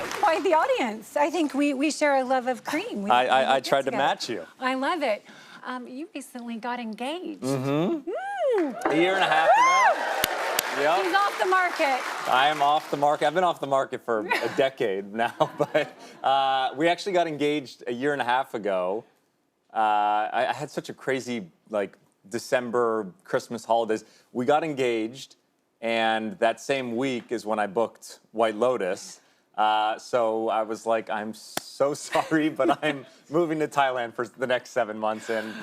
quite the audience. I think we share a love of cream. I tried to match you. I love it. You recently got engaged. A year and a half ago. Yep. He's off the market. I am off the market. I've been off the market for a decade now, but we actually got engaged a year and a half ago. I had such a crazy, like, December, Christmas holidays. We got engaged, and that same week is when I booked White Lotus. So I was like, I'm so sorry, but I'm moving to Thailand for the next 7 months, and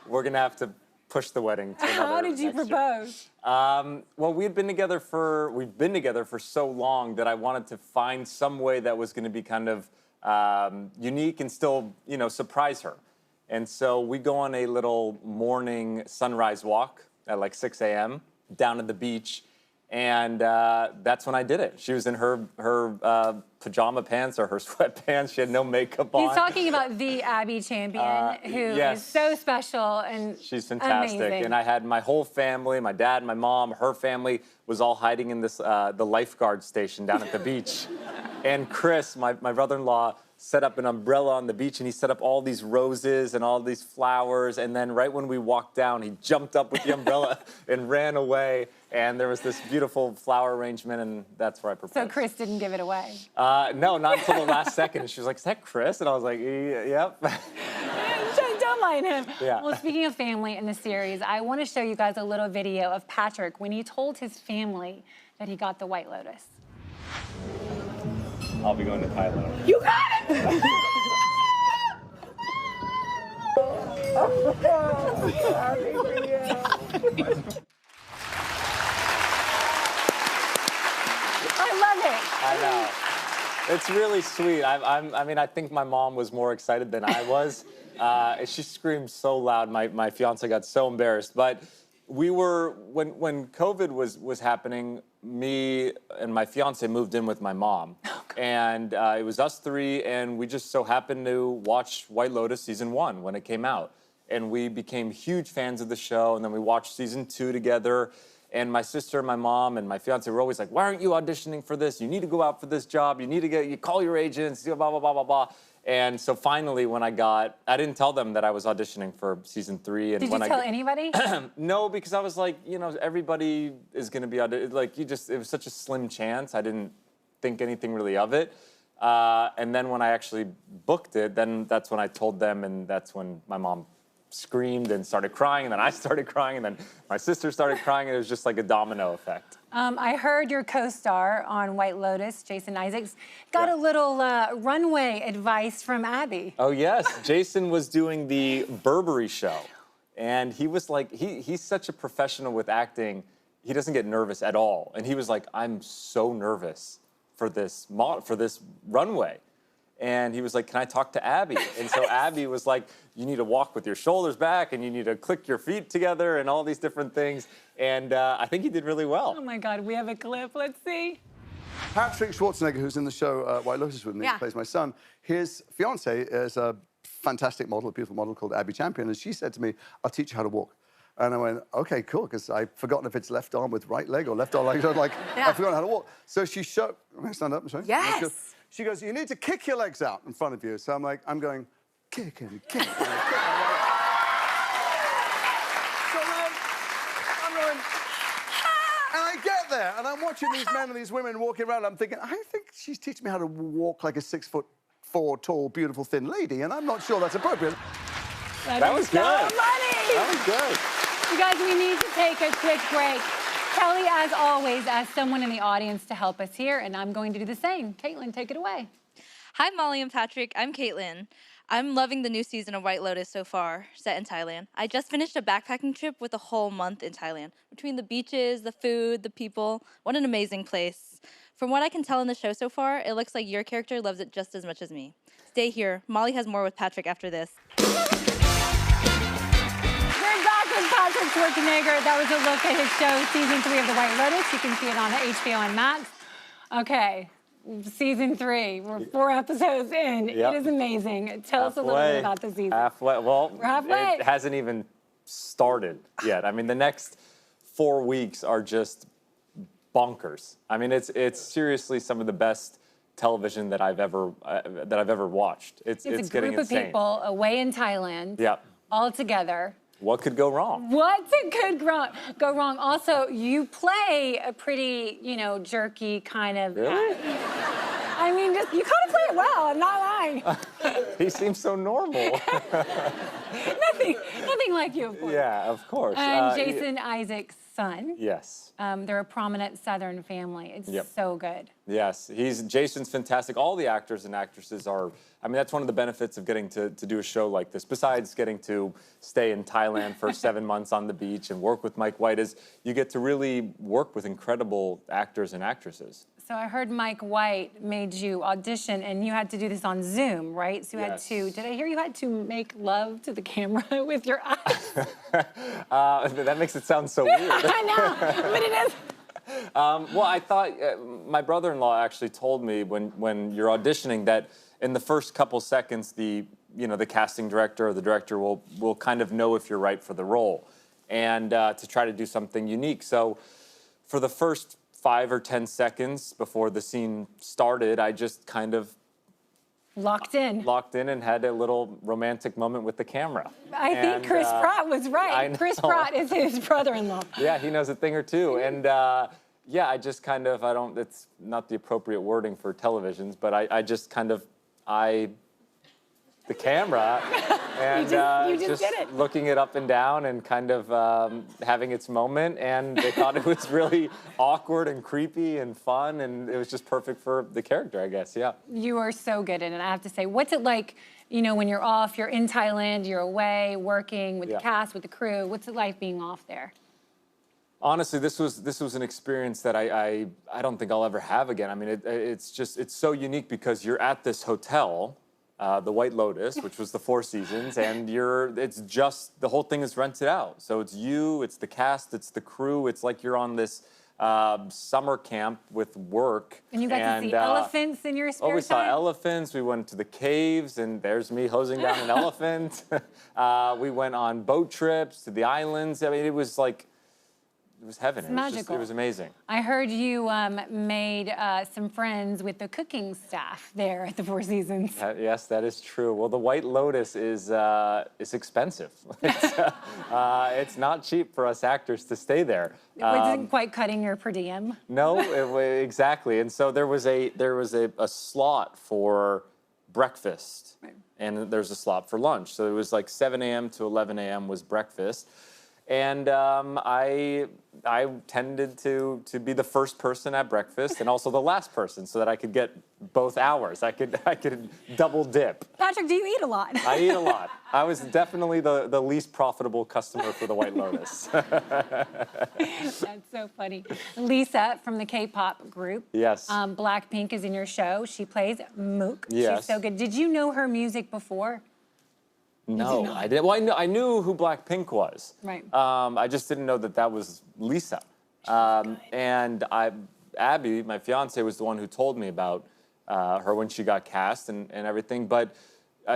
we're gonna have to push the wedding to another How did you propose? Well, we've been together for so long that I wanted to find some way that was gonna be kind of unique and still, you know, surprise her. And so we go on a little morning sunrise walk at like 6 a.m. down at the beach. And that's when I did it. She was in her pajama pants or her sweatpants. She had no makeup on. He's talking about the Abby champion, who is so special and she's fantastic. Amazing. And I had my whole family, my dad, my mom, her family was all hiding in this the lifeguard station down at the beach. And Chris, my brother-in-law, set up an umbrella on the beach, and he set up all these roses and all these flowers, and then right when we walked down, he jumped up with the umbrella and ran away, and there was this beautiful flower arrangement, and that's where I proposed. So Chris didn't give it away? No, not until the last second. And she was like, is that Chris? And I was like, yep. Don't lie to him. Yeah. Well, speaking of family in the series, I want to show you guys a little video of Patrick when he told his family that he got the White Lotus. I'll be going to Thailand. You got it! I love it. I know. It's really sweet. I mean, I think my mom was more excited than I was. She screamed so loud. My fiance got so embarrassed. But we were, when COVID was happening, me and my fiance moved in with my mom. And it was us three, and we just so happened to watch White Lotus season 1 when it came out. And we became huge fans of the show, and then we watched season 2 together. And my sister, my mom, and my fiance were always like, why aren't you auditioning for this? You need to go out for this job. You need to you call your agents, blah, blah, blah, blah, blah. And so finally, when I didn't tell them that I was auditioning for season 3. And Did you tell anybody? No, because I was like, you know, everybody is going to be like, it was such a slim chance. I didn't think anything really of it. And then when I actually booked it, then that's when I told them, and that's when my mom screamed and started crying, and then I started crying, and then my sister started crying, and it was just like a domino effect. I heard your co-star on White Lotus, Jason Isaacs, got a little runway advice from Abby. Oh, yes. Jason was doing the Burberry show, and he was like, he's such a professional with acting, he doesn't get nervous at all. And he was like, I'm so nervous for this runway. And he was like, can I talk to Abby? And so Abby was like, you need to walk with your shoulders back, and you need to click your feet together, and all these different things. And I think he did really well. Oh my God, we have a clip. Let's see. Patrick Schwarzenegger, who's in the show White Lotus with me, plays my son. His fiance is a fantastic model, a beautiful model called Abby Champion, and she said to me, I'll teach you how to walk. And I went, okay, cool, because I've forgotten if it's left arm with right leg or left arm like, I've forgotten how to walk. So she showed, am I stand up, I'm sorry? Yes. She goes, you need to kick your legs out in front of you. So I'm like, I'm going, kick and kick and kick. So then, I'm going, and I get there, and I'm watching these men and these women walking around. I'm thinking, I think she's teaching me how to walk like a 6'4" tall, beautiful, thin lady, and I'm not sure that's appropriate. That was good. That was good. You guys, we need to take a quick break. Kelly, as always, asked someone in the audience to help us here, and I'm going to do the same. Caitlin, take it away. Hi, Molly and Patrick. I'm Caitlin. I'm loving the new season of White Lotus so far, set in Thailand. I just finished a backpacking trip with a whole month in Thailand. Between the beaches, the food, the people, what an amazing place. From what I can tell in the show so far, it looks like your character loves it just as much as me. Stay here. Molly has more with Patrick after this. Patrick Schwarzenegger. That was a look at his show, season 3 of The White Lotus. You can see it on HBO and Max. Okay, season 3. We're 4 episodes in. Yep. It is amazing. Tell us a little bit about the season. Halfway. Well, we're halfway. It hasn't even started yet. I mean, the next 4 weeks are just bonkers. I mean, it's seriously some of the best television that I've ever watched. It's a getting group of insane. people away in Thailand, Yeah. all together. What could go wrong? What could go wrong? Also, you play a pretty, you know, jerky kind of. Really? I mean, just you kind of play it well. I'm not lying. He seems so normal. nothing like you, of course. Yeah, of course. And Jason Isaac's son. Yes. They're a prominent Southern family. It's so good. Yes, Jason's fantastic. All the actors and actresses are, I mean, that's one of the benefits of getting to do a show like this, besides getting to stay in Thailand for 7 months on the beach and work with Mike White, is you get to really work with incredible actors and actresses. So I heard Mike White made you audition, and you had to do this on Zoom, right? So you had to, did I hear you had to make love to the camera with your eyes? That makes it sound so weird. I know, but it is. Well, I thought, my brother-in-law actually told me when you're auditioning that in the first couple seconds, the casting director or the director will kind of know if you're right for the role, and to try to do something unique. So for the first 5 or 10 seconds before the scene started, I just kind of locked in and had a little romantic moment with the camera. I think Chris Pratt was right. Chris Pratt is his brother-in-law. Yeah, he knows a thing or two. And yeah, I just kind of, it's not the appropriate wording for televisions, but I just kind of, the camera and you just did it. looking it up and down and kind of having its moment, and they thought it was really awkward and creepy and fun, and it was just perfect for the character, I guess. Yeah. You are so good in it, I have to say. What's it like, you know, when you're off, you're in Thailand, you're away working with the cast, with the crew. What's it like being off there? Honestly, this was an experience that I don't think I'll ever have again. I mean, it's so unique because you're at this hotel, the White Lotus, which was the Four Seasons, and it's just, the whole thing is rented out. So it's you, it's the cast, it's the crew. It's like you're on this summer camp with work. And you got to see elephants in your spare time? Oh, we saw elephants. We went to the caves, and there's me hosing down an elephant. We went on boat trips to the islands. I mean, it was like, it was heaven. It's magical. It was amazing. I heard you made some friends with the cooking staff there at the Four Seasons. Yes, that is true. Well, the White Lotus is expensive. It's not cheap for us actors to stay there. It wasn't quite cutting your per diem. No, exactly. And so there was a slot for breakfast, and there's a slot for lunch. So it was like 7 a.m. to 11 a.m. was breakfast. And I tended to be the first person at breakfast and also the last person, so that I could get both hours. I could double dip. Patrick, do you eat a lot? I eat a lot. I was definitely the least profitable customer for the White Lotus. That's so funny. Lisa from the K-pop group. Yes. Blackpink is in your show. She plays Mook. Yes. She's so good. Did you know her music before? No, I didn't. Well, I knew who Blackpink was. Right. I just didn't know that was Lisa. And Abby, my fiance, was the one who told me about her when she got cast and everything. But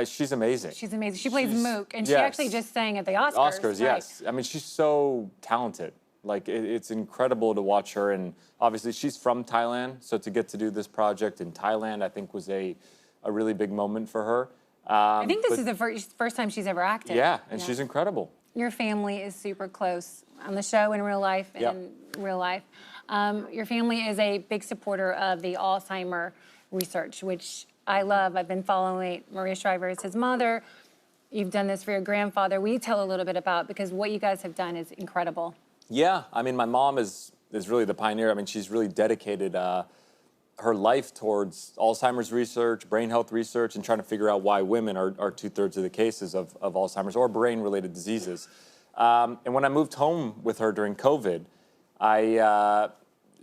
she's amazing. She's amazing. She plays Mook, and she actually just sang at the Oscars. Oscars, right? yes. I mean, she's so talented. Like, it's incredible to watch her. And obviously, she's from Thailand, so to get to do this project in Thailand, I think was a really big moment for her. I think this is the first time she's ever acted. Yeah, and she's incredible. Your family is super close on the show, in real life, and in real life. Your family is a big supporter of the Alzheimer research, which I love. I've been following Maria Shriver as his mother. You've done this for your grandfather. Will you tell a little bit about, because what you guys have done is incredible. Yeah, I mean, my mom is really the pioneer. I mean, she's really dedicated her life towards Alzheimer's research, brain health research, and trying to figure out why women are 2/3 of the cases of Alzheimer's or brain-related diseases. And when I moved home with her during COVID,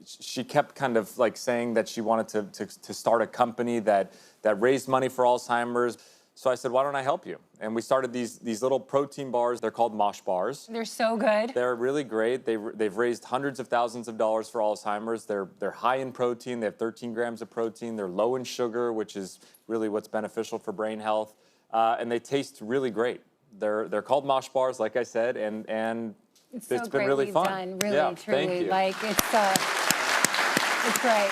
she kept kind of like saying that she wanted to start a company that raised money for Alzheimer's. So I said, why don't I help you? And we started these little protein bars. They're called Mosh bars. They're so good. They're really great. They've raised hundreds of thousands of dollars for Alzheimer's. They're high in protein. They have 13 grams of protein. They're low in sugar, which is really what's beneficial for brain health. And they taste really great. They're called Mosh bars, like I said, and it's been really fun. Done. Really, truly, thank you. like it's great.